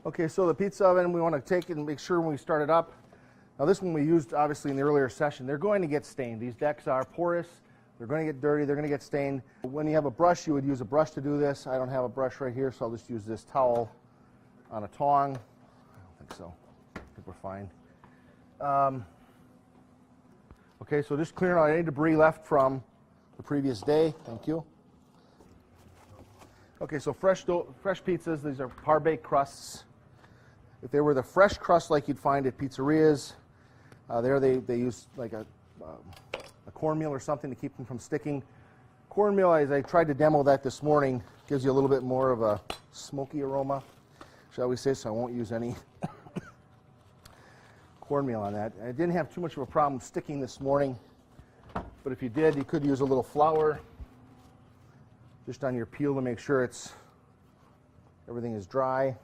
Okay, so the pizza oven, we want to take it and make sure when we start it up. Now this one we used obviously in the earlier session. They're going to get stained. These decks are porous. They're going to get dirty. They're going to get stained. When you have a brush, you would use a brush to do this. I don't have a brush right here, so I'll just use this towel on a tong. I don't think so. I think we're fine. Okay, so just clearing out any debris left from the previous day. Thank you. Okay, so fresh pizzas. These are par-baked crusts. If they were the fresh crust like you'd find at pizzerias, there they use like a cornmeal or something to keep them from sticking. Cornmeal, as I tried to demo that this morning, gives you a little bit more of a smoky aroma, shall we say, so I won't use any cornmeal on that. I didn't have too much of a problem sticking this morning, but if you did, you could use a little flour just on your peel to make sure everything is dry.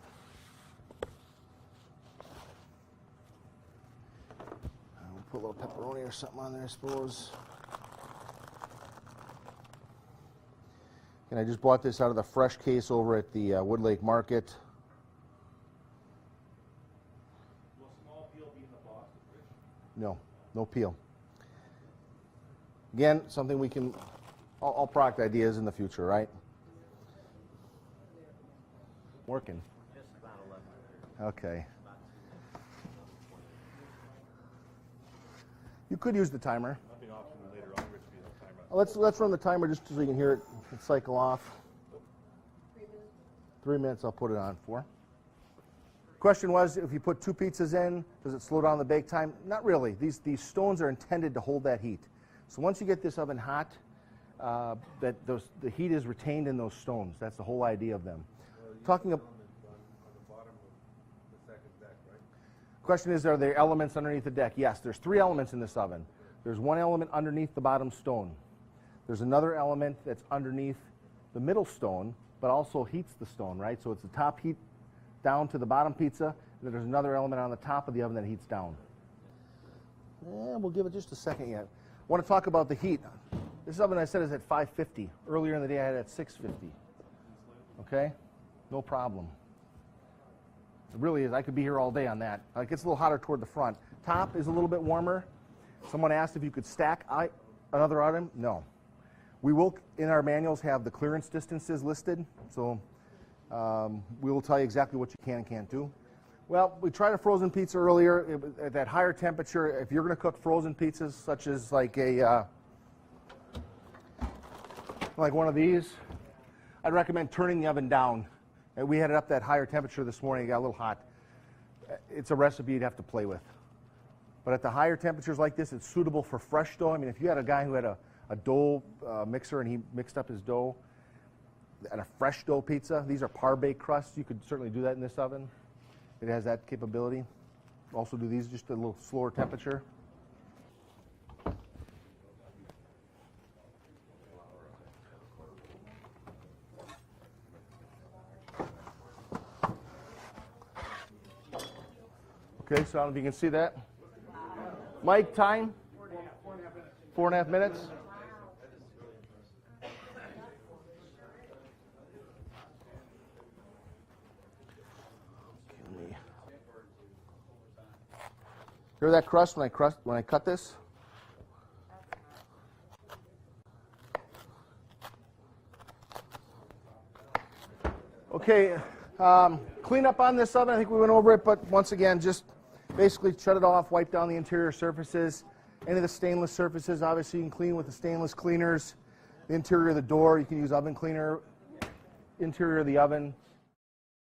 Put a little pepperoni or something on there, I suppose. And I just bought this out of the fresh case over at the Wood Lake Market. Will small peel be in the box? No, no peel. Again, something we can, all product ideas in the future, right? Working. Just about 11. Okay. You could use the timer. Nothing optional later on, Rich, be the timer. Let's run the timer just so you can hear it cycle off. 3 minutes I'll put it on for. Question was, if you put 2 pizzas in, does it slow down the bake time? Not really. These stones are intended to hold that heat. So once you get this oven hot, the heat is retained in those stones. That's the whole idea of them. Talking about question is, are there elements underneath the deck? Yes, there's 3 elements in this oven. There's one element underneath the bottom stone. There's another element that's underneath the middle stone, but also heats the stone, right? So it's the top heat down to the bottom pizza, and then there's another element on the top of the oven that heats down. Yeah, we'll give it just a second yet. I want to talk about the heat. This oven, I said, is at 550. Earlier in the day, I had it at 650. Okay? No problem. It really is. I could be here all day on that. It gets a little hotter toward the front. Top is a little bit warmer. Someone asked if you could stack another item. No. We will, in our manuals, have the clearance distances listed. So we will tell you exactly what you can and can't do. Well, we tried a frozen pizza earlier. At that higher temperature, if you're going to cook frozen pizzas, such as like one of these, I'd recommend turning the oven down. We had it up that higher temperature this morning. It got a little hot. It's a recipe you'd have to play with. But at the higher temperatures like this, it's suitable for fresh dough. I mean, if you had a guy who had a dough mixer and he mixed up his dough and a fresh dough pizza, these are par-baked crusts. You could certainly do that in this oven. It has that capability. Also do these just at a little slower temperature. Okay, so I don't know if you can see that. Mike, time? 4.5 minutes. Hear that crust when I cut this? Okay, clean up on this oven. I think we went over it, but once again, just basically shut it off, wipe down the interior surfaces. Any of the stainless surfaces, obviously you can clean with the stainless cleaners. The interior of the door, you can use oven cleaner. Interior of the oven,